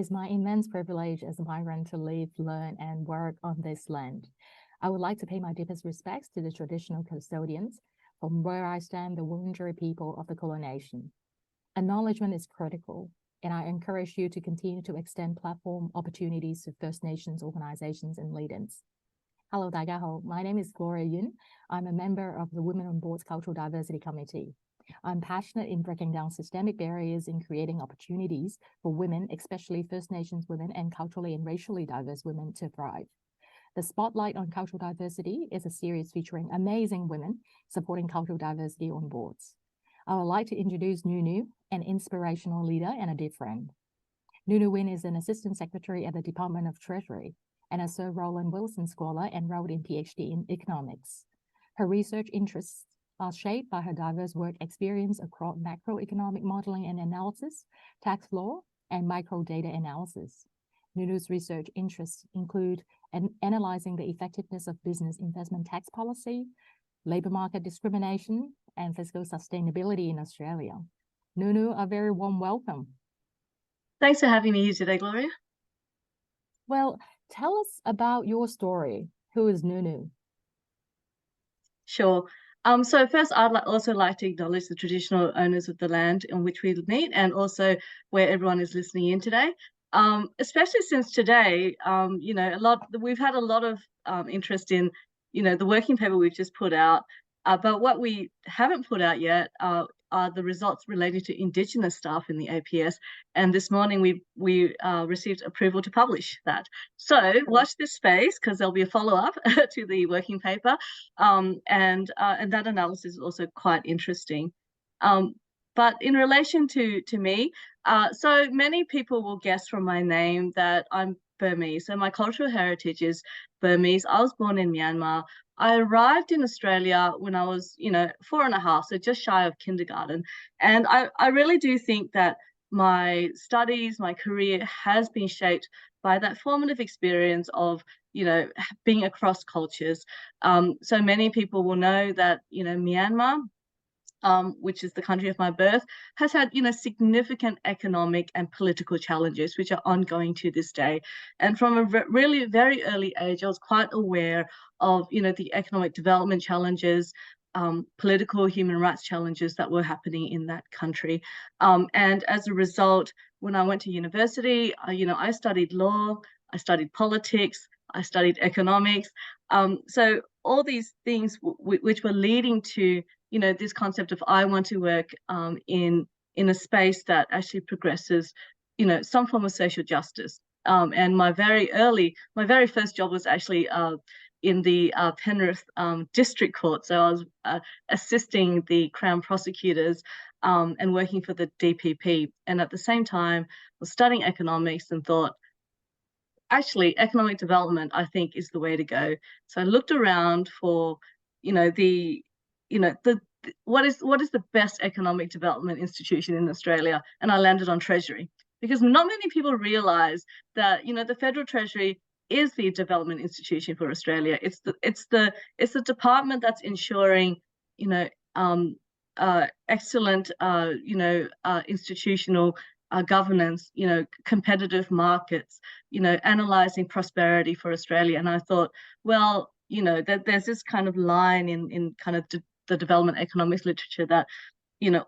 is my immense privilege as a migrant to live, learn, and work on this land. I would like to pay my deepest respects to the traditional custodians, from where I stand, the Wurundjeri people of the Kulin Nation. Acknowledgement is critical, and I encourage you to continue to extend platform opportunities to First Nations organizations and leaders. Hello, 大家好. My name is Gloria Yuen. I'm a member of the Women on Board's Cultural Diversity Committee. I'm passionate in breaking down systemic barriers and creating opportunities for women, especially First Nations women and culturally and racially diverse women, to thrive. The Spotlight on Cultural Diversity is a series featuring amazing women supporting cultural diversity on boards. I would like to introduce Nunu, an inspirational leader and a dear friend. Nunu Win is an assistant secretary at the Department of Treasury and a Sir Roland Wilson Scholar enrolled in PhD in economics. Her research interests are shaped by her diverse work experience across macroeconomic modeling and analysis, tax law, and microdata analysis. Nunu's research interests include analyzing the effectiveness of business investment tax policy, labor market discrimination, and fiscal sustainability in Australia. Nunu, a very warm welcome. Thanks for having me here today, Gloria. Well, tell us about your story. Who is Nunu? Sure. So first, I'd also like to acknowledge the traditional owners of the land on which we meet, and also where everyone is listening in today. Especially since today, we've had a lot of interest in, the working paper we've just put out. But what we haven't put out yet are the results related to Indigenous staff in the APS. And this morning we received approval to publish that. So watch this space, because there'll be a follow-up to the working paper. And that analysis is also quite interesting. But in relation to me, so many people will guess from my name that I'm Burmese. So my cultural heritage is Burmese. I was born in Myanmar. I arrived in Australia when I was, 4.5, so just shy of kindergarten. And I really do think that my studies, my career has been shaped by that formative experience of, being across cultures. So many people will know that, Myanmar, which is the country of my birth, has had, significant economic and political challenges, which are ongoing to this day. And from a really very early age, I was quite aware of, the economic development challenges, political human rights challenges that were happening in that country. And as a result, when I went to university, I studied law, I studied politics, I studied economics. So all these things which were leading to, this concept of I want to work in a space that actually progresses, some form of social justice. And my very first job was actually in the Penrith District Court. So I was assisting the Crown prosecutors and working for the DPP. And at the same time, was studying economics and thought, actually, economic development, I think, is the way to go. So I looked around for, what is the best economic development institution in Australia, and I landed on Treasury, because not many people realise that the Federal Treasury is the development institution for Australia. It's the department that's ensuring excellent institutional governance, competitive markets, analysing prosperity for Australia. And I thought, well, there's this kind of line in kind of the development economics literature that,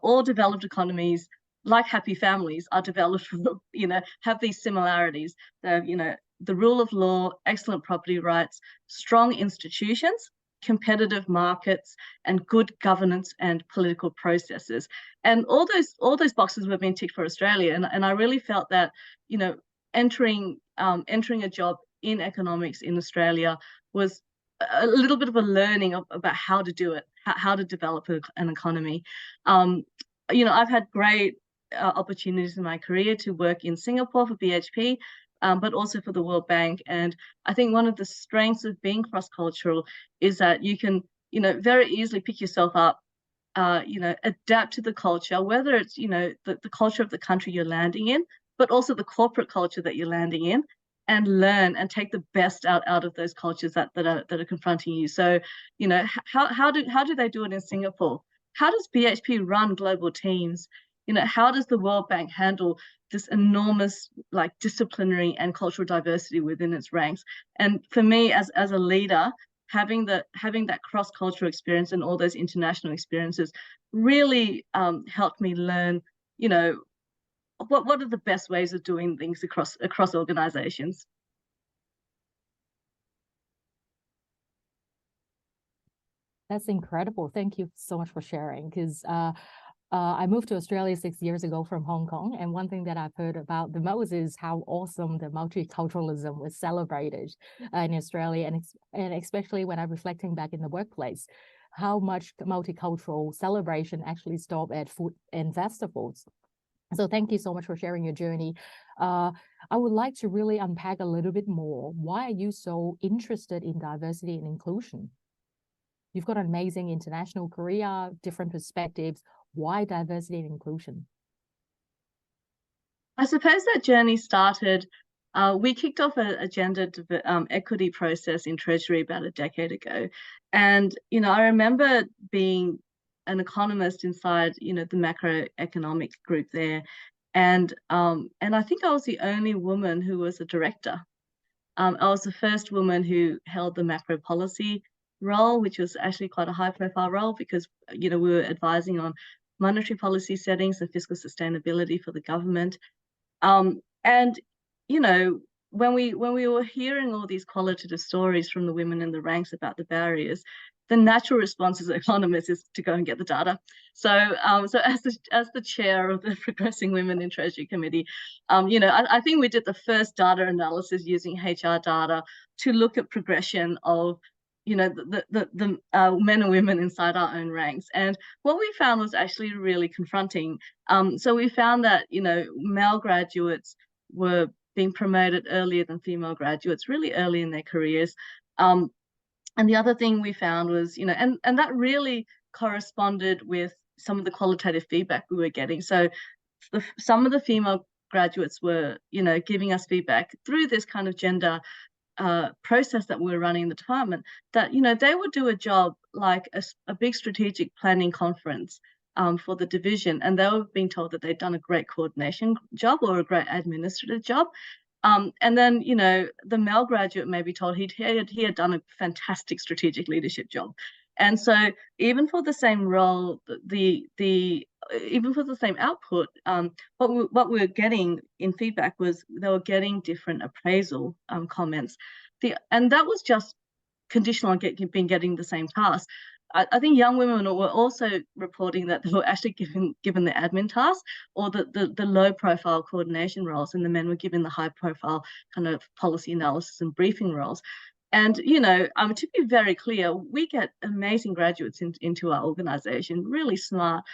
all developed economies, like happy families, are developed, have these similarities. The rule of law, excellent property rights, strong institutions, competitive markets, and good governance and political processes. And all those boxes were being ticked for Australia. And I really felt that, entering a job in economics in Australia was a little bit of a learning about how to do it, how to develop an economy. I've had great opportunities in my career to work in Singapore for BHP, but also for the World Bank. And I think one of the strengths of being cross-cultural is that you can, very easily pick yourself up, adapt to the culture, whether it's, the culture of the country you're landing in, but also the corporate culture that you're landing in, and learn and take the best out of those cultures that are confronting you. So, how do they do it in Singapore? How does BHP run global teams? how does the World Bank handle this enormous like disciplinary and cultural diversity within its ranks? And for me, as a leader, having that cross-cultural experience and all those international experiences really helped me learn, what are the best ways of doing things across organizations. That's incredible. Thank you so much for sharing, because I moved to Australia 6 years ago from Hong Kong, and one thing that I've heard about the most is how awesome the multiculturalism was celebrated in Australia, and especially when I'm reflecting back in the workplace, how much multicultural celebration actually stopped at food and festivals. So thank you so much for sharing your journey. I would like to really unpack a little bit more. Why are you so interested in diversity and inclusion? You've got an amazing international career, different perspectives. Why diversity and inclusion? I suppose that journey started, we kicked off a gender equity process in Treasury about a decade ago. And, I remember being an economist inside, the macroeconomic group there. And I think I was the only woman who was a director. I was the first woman who held the macro policy role, which was actually quite a high profile role because, we were advising on monetary policy settings and fiscal sustainability for the government. And, when we were hearing all these qualitative stories from the women in the ranks about the barriers, the natural response as economists is to go and get the data. So, as the chair of the Progressing Women in Treasury Committee, I think we did the first data analysis using HR data to look at progression of, the men and women inside our own ranks. And what we found was actually really confronting. So we found that, male graduates were being promoted earlier than female graduates, really early in their careers. And the other thing we found was, and that really corresponded with some of the qualitative feedback we were getting. So some of the female graduates were, giving us feedback through this kind of gender process that we were running in the department, that, they would do a job like a big strategic planning conference for the division, and they were being told that they'd done a great coordination job or a great administrative job. And then, the male graduate may be told he had done a fantastic strategic leadership job. And so even for the same role, even for the same output, what we were getting in feedback was they were getting different appraisal comments. And that was just conditional on getting the same task. I think young women were also reporting that they were actually given the admin tasks or the low profile coordination roles, and the men were given the high profile kind of policy analysis and briefing roles. And, to be very clear, we get amazing graduates into our organization, really smart,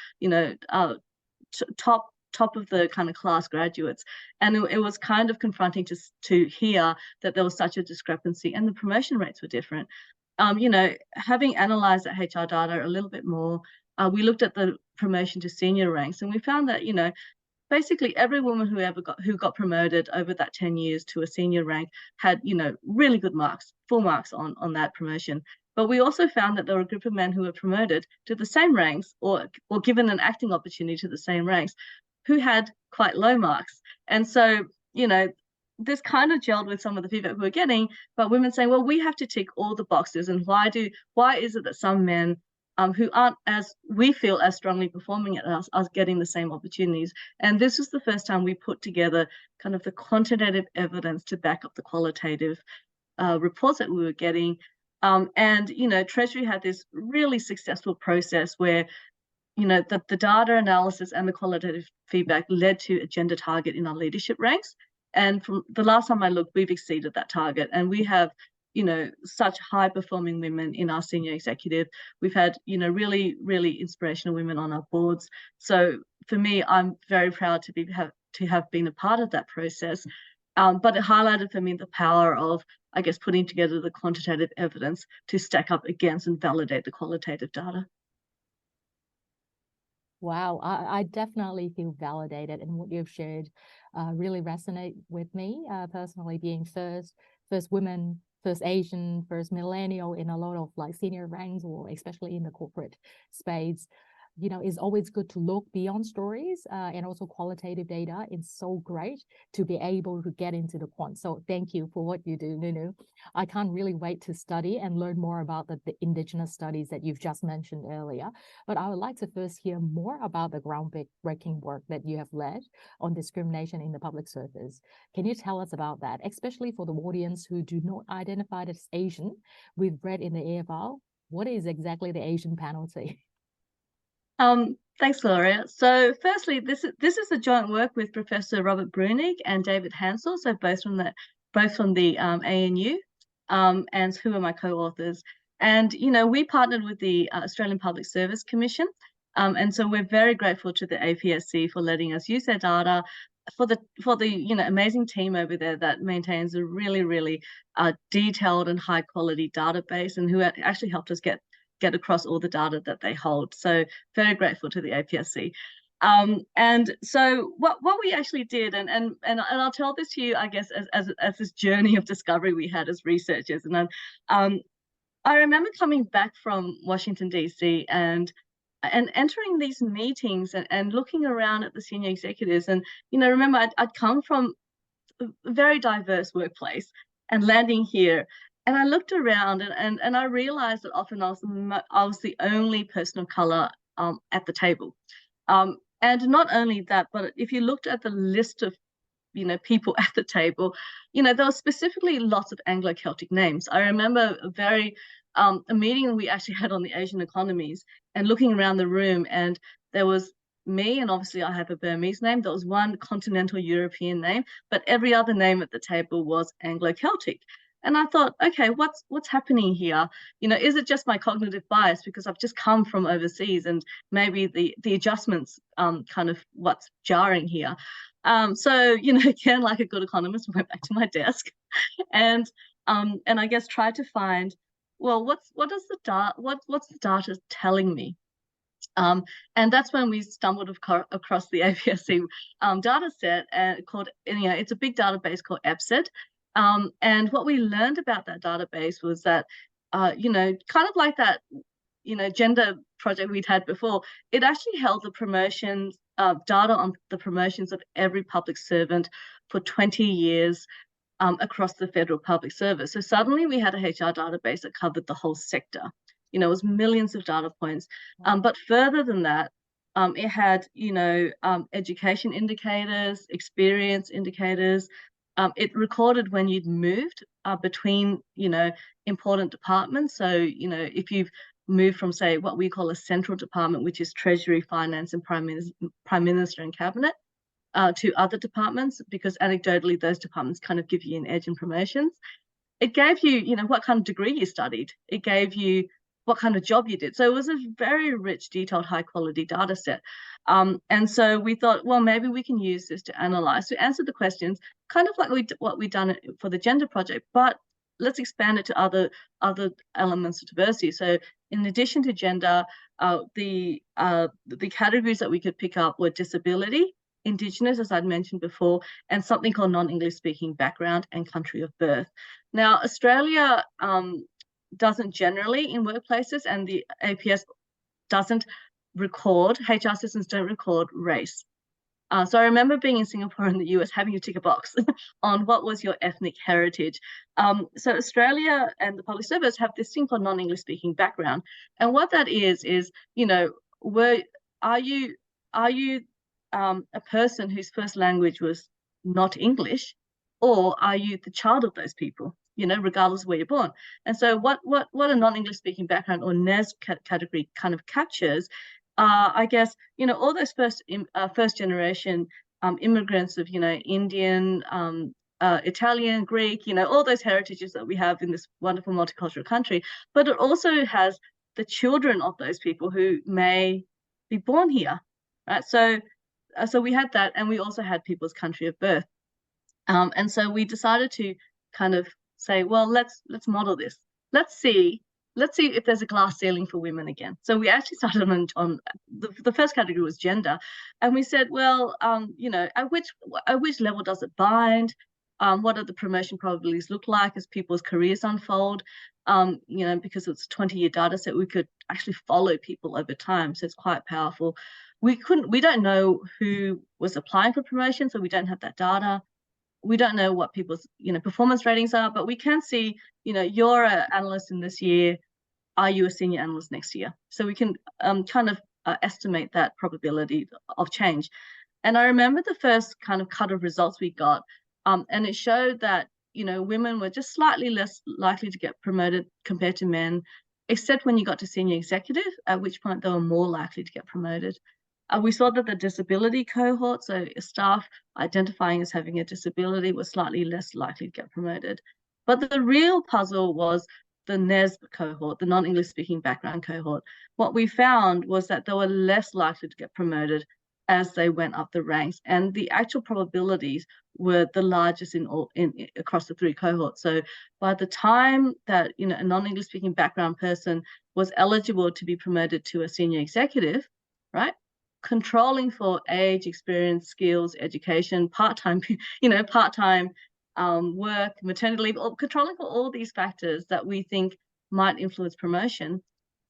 top of the kind of class graduates. And it was kind of confronting to hear that there was such a discrepancy and the promotion rates were different. Having analyzed that HR data a little bit more, we looked at the promotion to senior ranks, and we found that, basically every woman who got promoted over that 10 years to a senior rank had, really good marks, full marks on that promotion. But we also found that there were a group of men who were promoted to the same ranks or given an acting opportunity to the same ranks who had quite low marks. And so, this kind of gelled with some of the feedback we were getting, but women saying, well, we have to tick all the boxes. And why is it that some men who aren't, as we feel, as strongly performing at us are getting the same opportunities? And this was the first time we put together kind of the quantitative evidence to back up the qualitative reports that we were getting. And, Treasury had this really successful process where, the data analysis and the qualitative feedback led to a gender target in our leadership ranks. And from the last time I looked, we've exceeded that target. And we have, such high performing women in our senior executive. We've had, really, really inspirational women on our boards. So for me, I'm very proud to have been a part of that process. But it highlighted for me the power of, I guess, putting together the quantitative evidence to stack up against and validate the qualitative data. Wow, I definitely feel validated, and what you've shared really resonate with me personally, being first women, first Asian, first millennial in a lot of like senior ranks, or especially in the corporate space. it's always good to look beyond stories and also qualitative data. It's so great to be able to get into the quant. So thank you for what you do, Nunu. I can't really wait to study and learn more about the indigenous studies that you've just mentioned earlier. But I would like to first hear more about the groundbreaking work that you have led on discrimination in the public service. Can you tell us about that, especially for the audience who do not identify as Asian? We've read in the AFR, what is exactly the Asian penalty? Thanks, Gloria. So firstly, this is a joint work with Professor Robert Breunig and David Hansell, so both from the ANU, and who are my co-authors. And we partnered with the Australian Public Service Commission, and so we're very grateful to the APSC for letting us use their data, for the amazing team over there that maintains a really detailed and high quality database, and who actually helped us get across all the data that they hold. So very grateful to the APSC. And so what we actually did, and I'll tell this to you, I guess, as this journey of discovery we had as researchers. And I remember coming back from Washington, D.C. and entering these meetings and looking around at the senior executives. And, remember, I'd come from a very diverse workplace and landing here. And I looked around and I realized that often I was the only person of color at the table. And not only that, but if you looked at the list of people at the table, there were specifically lots of Anglo-Celtic names. I remember a meeting we actually had on the Asian economies, and looking around the room, and there was me, and obviously I have a Burmese name. There was one continental European name, but every other name at the table was Anglo-Celtic. And I thought, okay, what's happening here? Is it just my cognitive bias because I've just come from overseas, and maybe the adjustments kind of what's jarring here? So again, like a good economist, I went back to my desk and I guess tried to find, well, what's the data telling me? And that's when we stumbled across the APSC data set called, it's a big database called EPSED. And what we learned about that database was that, kind of like that, gender project we'd had before, it actually held the promotions, data on the promotions of every public servant for 20 years across the federal public service. So suddenly we had a HR database that covered the whole sector. It was millions of data points. But further than that, it had, education indicators, experience indicators. It recorded when you'd moved between, important departments. So, if you've moved from, say, what we call a central department, which is Treasury, Finance, and Prime Minister and Cabinet, to other departments, because anecdotally those departments kind of give you an edge in promotions. It gave you, what kind of degree you studied. It gave you what kind of job you did. So it was a very rich, detailed, high-quality data set. And so we thought, well, maybe we can use this to answer the questions, kind of like what we've done for the gender project, but let's expand it to other elements of diversity. So in addition to gender, the categories that we could pick up were disability, Indigenous, as I'd mentioned before, and something called non-English speaking background and country of birth. Now, Australia doesn't generally in workplaces, and the APS doesn't record, HR systems don't record race. So I remember being in Singapore and the US having to tick a box on what was your ethnic heritage. So Australia and the public service have this thing called non-English speaking background. And what that is, are you a person whose first language was not English, or are you the child of those people, regardless of where you're born? And so what a non-English speaking background or NESB category kind of captures, I guess, all those first generation immigrants of, Indian, Italian, Greek, all those heritages that we have in this wonderful multicultural country. But it also has the children of those people who may be born here, right? So we had that, and we also had people's country of birth. And so we decided to kind of say, well, let's model this. Let's see if there's a glass ceiling for women again. So we actually started on the first category was gender, and we said, well, at which level does it bind? what do the promotion probabilities look like as people's careers unfold? Because it's a 20-year data set, we could actually follow people over time. So it's quite powerful. We don't know who was applying for promotion, so we don't have that data. We don't know what people's, performance ratings are, but we can see, you're an analyst in this year. Are you a senior analyst next year? So we can kind of estimate that probability of change. And I remember the first kind of cut of results we got, and it showed that, women were just slightly less likely to get promoted compared to men, except when you got to senior executive, at which point they were more likely to get promoted. We saw that the disability cohort, so staff identifying as having a disability, was slightly less likely to get promoted. But the real puzzle was the NESB cohort, the non-English speaking background cohort. What we found was that they were less likely to get promoted as they went up the ranks, and the actual probabilities were the largest across the three cohorts. So by the time that a non-English speaking background person was eligible to be promoted to a senior executive, right, controlling for age, experience, skills, education, part-time, work, maternity leave, or controlling for all these factors that we think might influence promotion.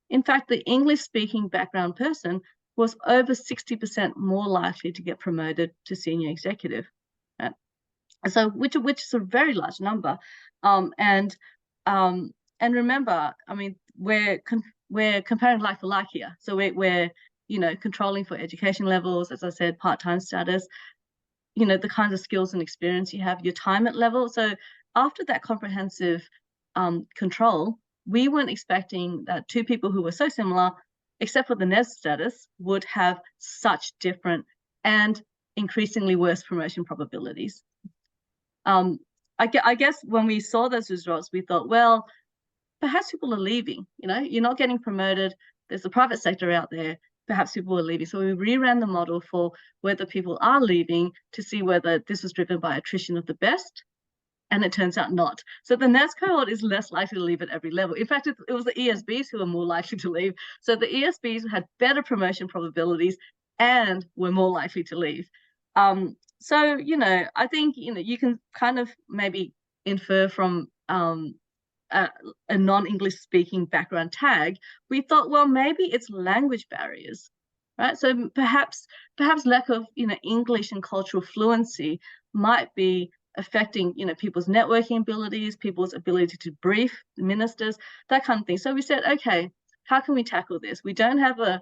In fact, the English-speaking background person was over 60% more likely to get promoted to senior executive. Right? So, which is a very large number. And remember, I mean, we're comparing like for like here. So we're controlling for education levels, as I said, part-time status, the kinds of skills and experience you have, your time at level. So after that comprehensive control, we weren't expecting that two people who were so similar, except for the NESB status, would have such different and increasingly worse promotion probabilities. I guess when we saw those results, we thought, well, perhaps people are leaving. You're not getting promoted. There's the private sector out there. Perhaps people are leaving. So we reran the model for whether people are leaving to see whether this was driven by attrition of the best. And it turns out not. So the NESB cohort is less likely to leave at every level. In fact, it was the ESBs who were more likely to leave. So the ESBs had better promotion probabilities and were more likely to leave. So, I think, you can kind of maybe infer from a non-English speaking background tag, we thought, well, maybe it's language barriers, right? So perhaps lack of, English and cultural fluency might be affecting, people's networking abilities, people's ability to brief ministers, that kind of thing. So we said, okay, how can we tackle this? We don't have a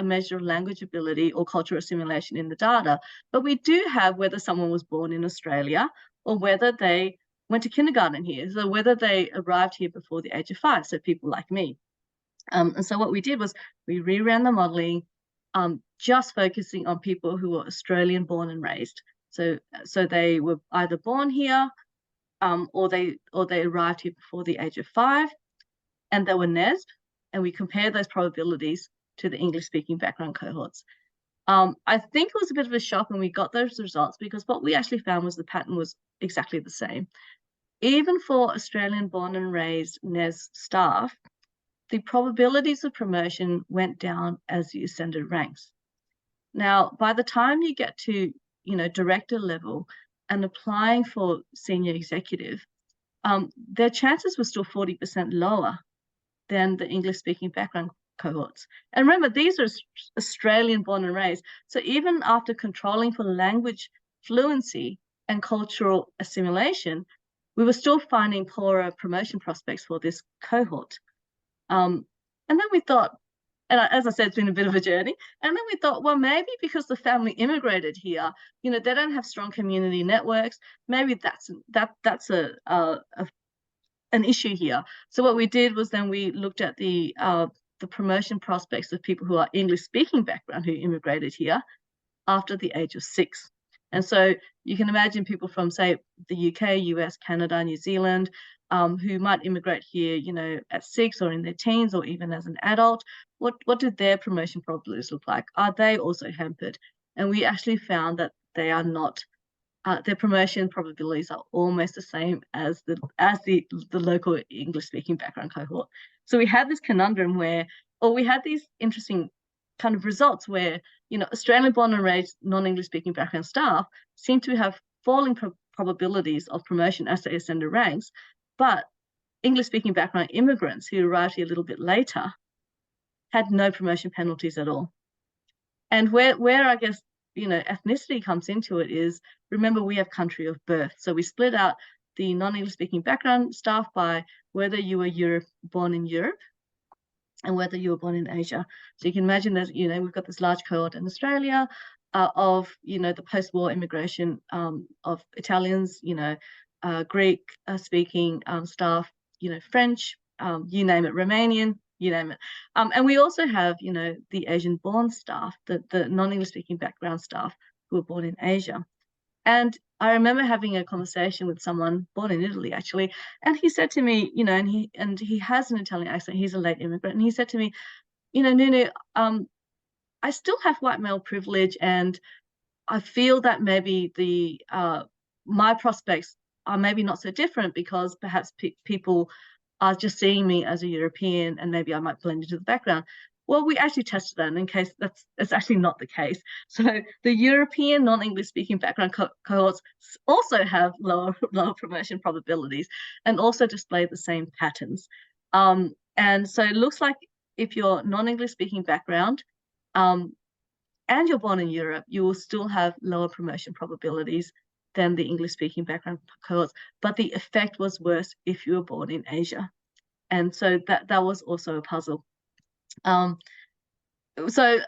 measure of language ability or cultural assimilation in the data, but we do have whether someone was born in Australia or whether they went to kindergarten here, so whether they arrived here before the age of 5, so people like me. And so what we did was we reran the modeling, just focusing on people who were Australian born and raised. So they were either born here, or they arrived here before the age of 5, and they were NESB, and we compared those probabilities to the English-speaking background cohorts. I think it was a bit of a shock when we got those results, because what we actually found was the pattern was exactly the same. Even for Australian born and raised NESB staff, the probabilities of promotion went down as you ascended ranks. Now, by the time you get to, director level and applying for senior executive, their chances were still 40% lower than the English-speaking background cohorts. And remember, these are Australian born and raised. So even after controlling for language fluency and cultural assimilation, we were still finding poorer promotion prospects for this cohort. And then we thought, and as I said, it's been a bit of a journey. And then we thought, well, maybe because the family immigrated here, they don't have strong community networks. Maybe that's an issue here. So what we did was then we looked at the promotion prospects of people who are English-speaking background who immigrated here after the age of 6. And so you can imagine people from, say, the UK, US, Canada, New Zealand, who might immigrate here, at 6 or in their teens or even as an adult. What do their promotion probabilities look like? Are they also hampered? And we actually found that they are not. Their promotion probabilities are almost the same as the local English-speaking background cohort. So we had this conundrum we had these interesting kind of results where, Australian born and raised non-English speaking background staff seem to have falling probabilities of promotion as they ascend the ranks, but English-speaking background immigrants who arrived here a little bit later had no promotion penalties at all. And where I guess, ethnicity comes into it is, remember, we have country of birth. So we split out the non-English speaking background staff by whether you were born in Europe and whether you were born in Asia. So you can imagine that, we've got this large cohort in Australia of, the post-war immigration of Italians, Greek speaking staff, French, you name it, Romanian, you name it. And we also have, the Asian-born staff, the non-English speaking background staff who were born in Asia. And I remember having a conversation with someone born in Italy, actually, and he said to me, and he has an Italian accent, he's a late immigrant, and he said to me, Nunu, I still have white male privilege, and I feel that maybe my prospects are maybe not so different because perhaps people are just seeing me as a European, and maybe I might blend into the background. Well, we actually tested that, and in case that's actually not the case. So the European non-English speaking background cohorts also have lower promotion probabilities and also display the same patterns. And so it looks like if you're non-English speaking background and you're born in Europe, you will still have lower promotion probabilities than the English speaking background cohorts, but the effect was worse if you were born in Asia. And so that was also a puzzle. So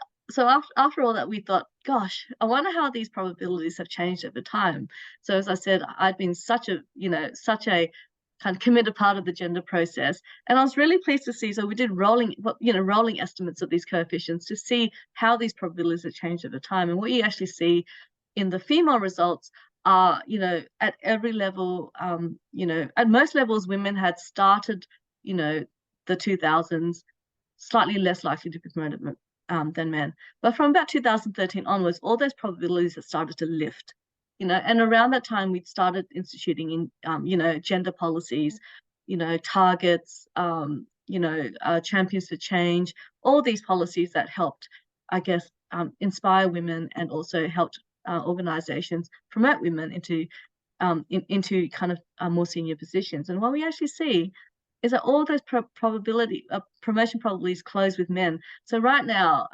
after all that, we thought, gosh, I wonder how these probabilities have changed over time. So as I said, I'd been such a kind of committed part of the gender process, and I was really pleased to see. So we did rolling estimates of these coefficients to see how these probabilities have changed over time. And what you actually see in the female results are, at every level, at most levels, women had started, the 2000s. Slightly less likely to be promoted than men. But from about 2013 onwards, all those probabilities have started to lift, and around that time, we'd started instituting in, gender policies, targets, champions for change, all these policies that helped, I guess, inspire women and also helped organizations promote women into kind of more senior positions. And what we actually see is that all those promotion probabilities close with men. So right now,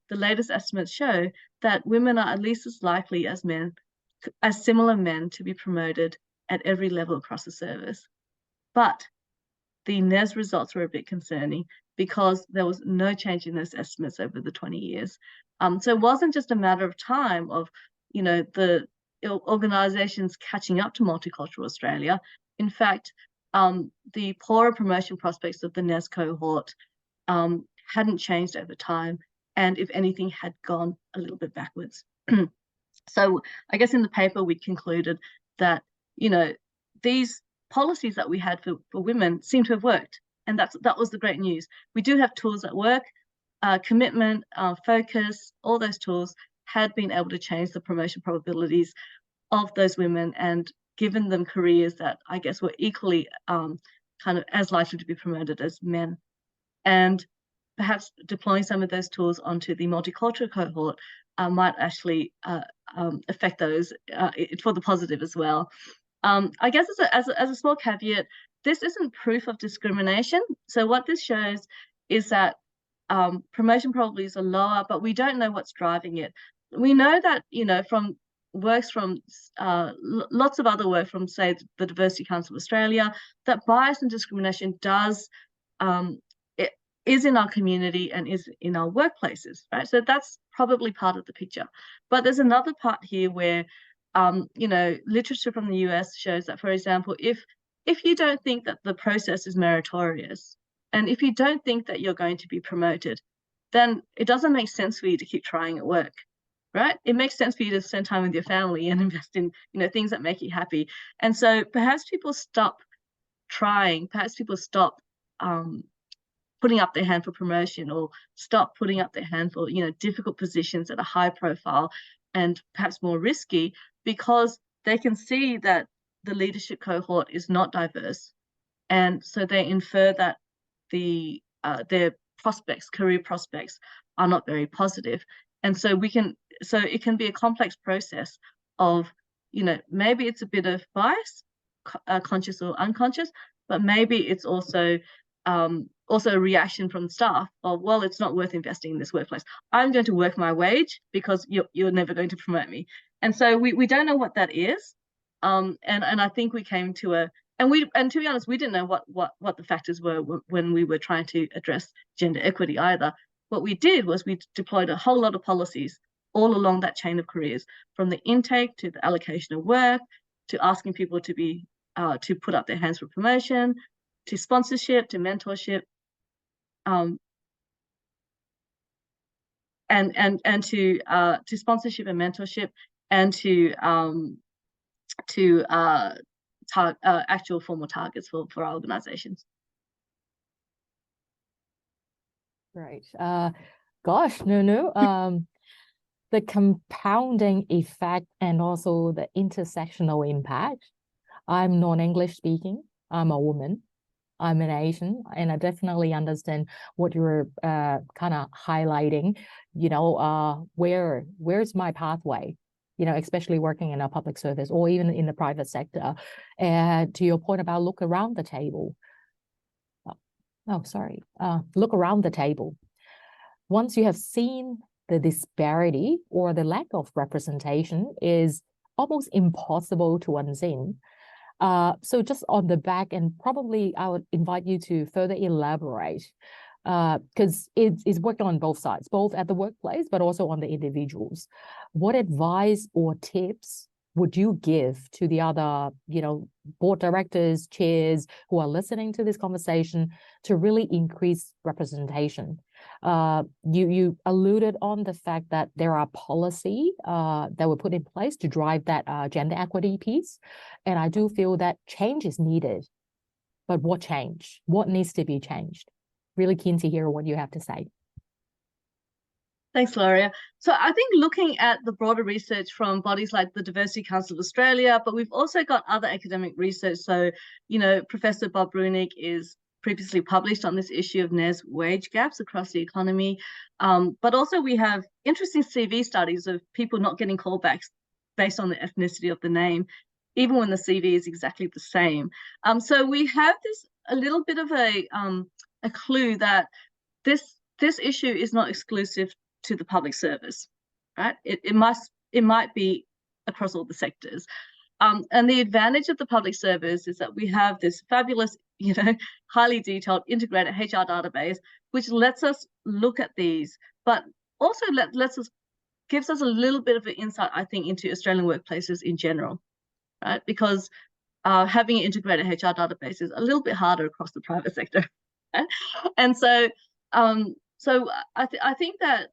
the latest estimates show that women are at least as likely as similar men to be promoted at every level across the service. But the NESB results were a bit concerning because there was no change in those estimates over the 20 years. So it wasn't just a matter of time of, the organizations catching up to multicultural Australia. In fact, the poorer promotion prospects of the NESB cohort hadn't changed over time, and if anything, had gone a little bit backwards. So I guess in the paper, we concluded that, these policies that we had for women seem to have worked, and that was the great news. We do have tools that work, commitment, focus, all those tools had been able to change the promotion probabilities of those women and given them careers that I guess were equally kind of as likely to be promoted as men. And perhaps deploying some of those tools onto the multicultural cohort might actually affect those for the positive as well. I guess as a small caveat, this isn't proof of discrimination. So what this shows is that promotion probabilities are lower, but we don't know what's driving it. We know that, from works from lots of other work from, say, the Diversity Council of Australia, that bias and discrimination is in our community and is in our workplaces, right? So that's probably part of the picture. But there's another part here where, literature from the US shows that, for example, if you don't think that the process is meritorious, and if you don't think that you're going to be promoted, then it doesn't make sense for you to keep trying at work. Right? It makes sense for you to spend time with your family and invest in, things that make you happy. And so perhaps people stop trying, perhaps people stop putting up their hand for promotion or stop putting up their hand for, difficult positions that are high profile and perhaps more risky because they can see that the leadership cohort is not diverse. And so they infer that their career prospects are not very positive. And so it can be a complex process of maybe it's a bit of bias, conscious or unconscious, but maybe it's also a reaction from staff of, well, it's not worth investing in this workplace. I'm going to work my wage because you're never going to promote me. And so we don't know what that is. And I think we came to and to be honest, we didn't know what the factors were when we were trying to address gender equity either. What we did was we deployed a whole lot of policies all along that chain of careers, from the intake to the allocation of work, to asking people to put up their hands for promotion, to sponsorship, to mentorship, and to sponsorship and mentorship, and to actual formal targets for our organizations. Right. Gosh, the compounding effect and also the intersectional impact. I'm non-English speaking. I'm a woman. I'm an Asian, and I definitely understand what you're kind of highlighting. Where's my pathway? Especially working in a public service or even in the private sector. And to your point about look around the table. Look around the table. Once you have seen the disparity or the lack of representation is almost impossible to unseen. So just on the back, and probably I would invite you to further elaborate, because it's worked on both sides, both at the workplace, but also on the individuals. What advice or tips would you give to the other, board directors, chairs who are listening to this conversation to really increase representation? You alluded on the fact that there are policy that were put in place to drive that gender equity piece. And I do feel that change is needed. But what change? What needs to be changed? Really keen to hear what you have to say. Thanks, Gloria. So I think looking at the broader research from bodies like the Diversity Council of Australia, but we've also got other academic research. So, Professor Bob Breunig is previously published on this issue of NESB wage gaps across the economy. But also we have interesting CV studies of people not getting callbacks based on the ethnicity of the name, even when the CV is exactly the same. So we have a little bit of a clue that this issue is not exclusive to the public service, right? It might be across all the sectors. And the advantage of the public service is that we have this fabulous, highly detailed integrated HR database, which lets us look at these, but also gives us a little bit of an insight, I think, into Australian workplaces in general, right? Because having an integrated HR database is a little bit harder across the private sector. Right? And so I think that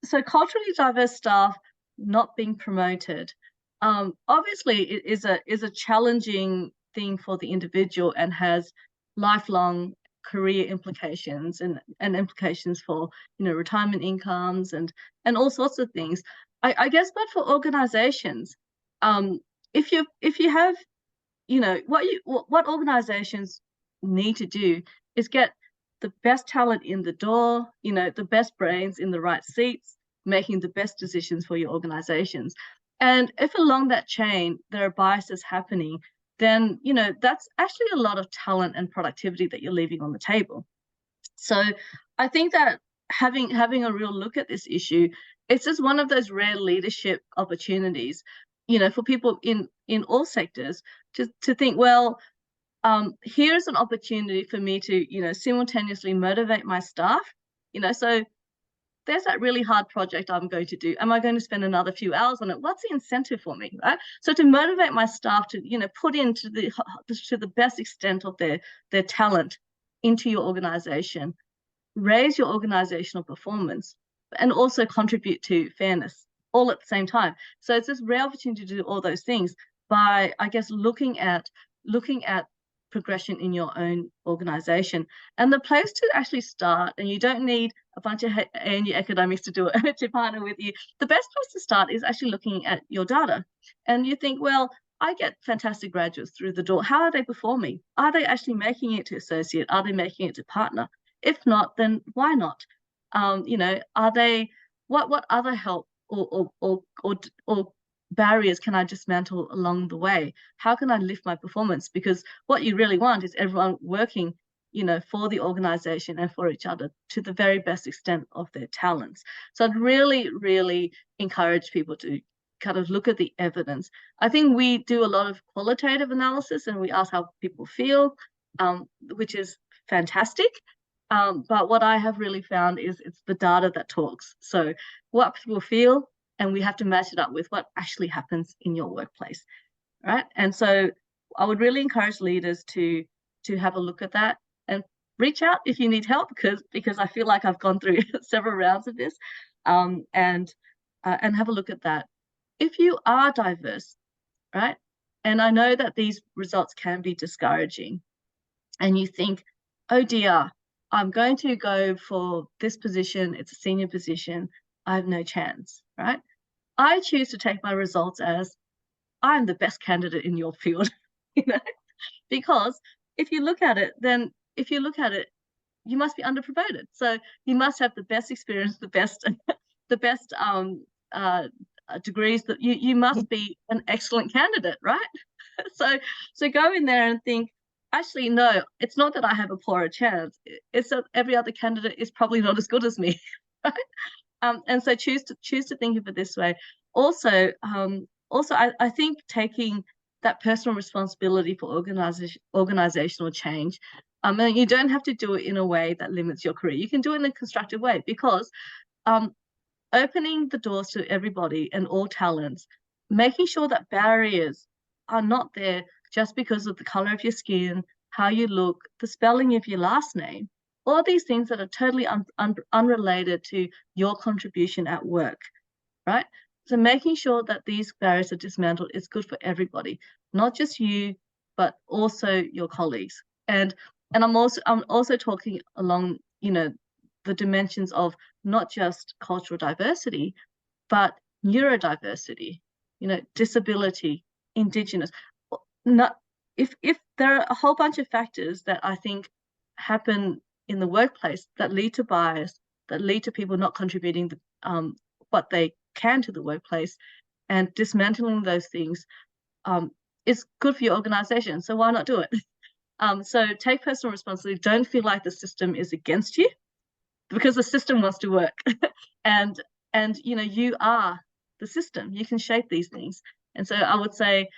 so culturally diverse staff not being promoted, obviously it is a challenging thing for the individual and has lifelong career implications and implications for retirement incomes and all sorts of things. I guess, but for organizations, if you have what organizations need to do is get the best talent in the door, the best brains in the right seats, making the best decisions for your organizations. And if along that chain there are biases happening, then that's actually a lot of talent and productivity that you're leaving on the table. So I think that having a real look at this issue, it's just one of those rare leadership opportunities, for people in all sectors to think, well, here's an opportunity for me to, simultaneously motivate my staff, so there's that really hard project I'm going to do. Am I going to spend another few hours on it? What's the incentive for me, right? So to motivate my staff to, put into to the best extent of their talent into your organization, raise your organizational performance, and also contribute to fairness all at the same time. So it's this rare opportunity to do all those things by, I guess, looking at progression in your own organization. And the place to actually start, and you don't need a bunch of ANU academics to do it, to partner with you. The best place to start is actually looking at your data. And you think, well, I get fantastic graduates through the door. How are they performing? Are they actually making it to associate? Are they making it to partner? If not, then why not? Are they, what other help or barriers can I dismantle along the way? How can I lift my performance? Because what you really want is everyone working, for the organization and for each other to the very best extent of their talents. So I'd really, really encourage people to kind of look at the evidence. I think we do a lot of qualitative analysis and we ask how people feel, which is fantastic. But what I have really found is it's the data that talks. So what people feel, and we have to match it up with what actually happens in your workplace, right? And so I would really encourage leaders to have a look at that and reach out if you need help, because I feel like I've gone through several rounds of this, and have a look at that. If you are diverse, right? And I know that these results can be discouraging, and you think, oh dear, I'm going to go for this position, it's a senior position, I have no chance, right? I choose to take my results as I'm the best candidate in your field, because if you look at it, you must be underpromoted. So you must have the best experience, the best degrees, that you must be an excellent candidate, right? So go in there and think, actually, no, it's not that I have a poorer chance. It's that every other candidate is probably not as good as me, right? And so choose to think of it this way. Also, I think taking that personal responsibility for organizational change, and you don't have to do it in a way that limits your career. You can do it in a constructive way, because opening the doors to everybody and all talents, making sure that barriers are not there just because of the color of your skin, how you look, the spelling of your last name, all these things that are totally unrelated to your contribution at work, right? So making sure that these barriers are dismantled is good for everybody, not just you, but also your colleagues. And I'm also talking along, the dimensions of not just cultural diversity, but neurodiversity, disability, Indigenous. If there are a whole bunch of factors that I think happen in the workplace that lead to bias, that lead to people not contributing what they can to the workplace, and dismantling those things is good for your organization. So why not do it? So take personal responsibility. Don't feel like the system is against you, because the system wants to work. and you are the system. You can shape these things. And so I would say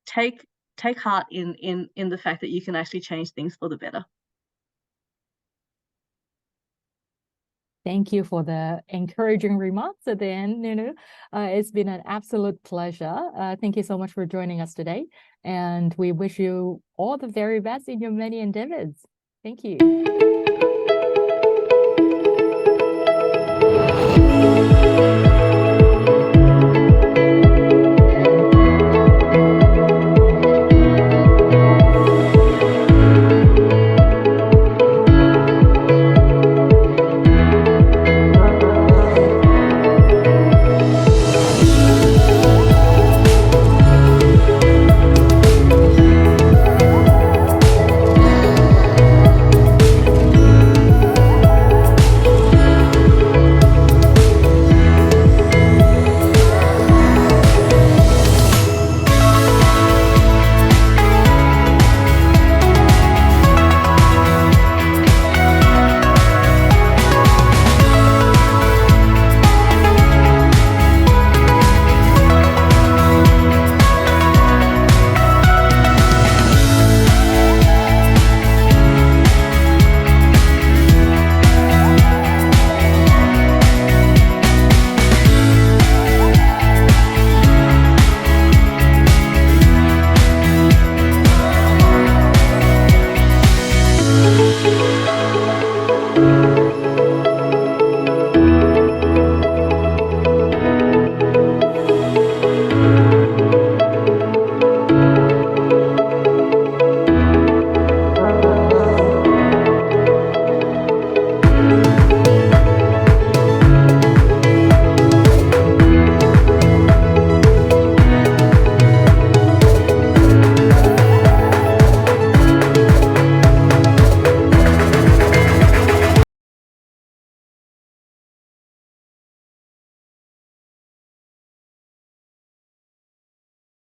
take heart in the fact that you can actually change things for the better. Thank you for the encouraging remarks at the end. It's been an absolute pleasure. Thank you so much for joining us today. And we wish you all the very best in your many endeavors. Thank you.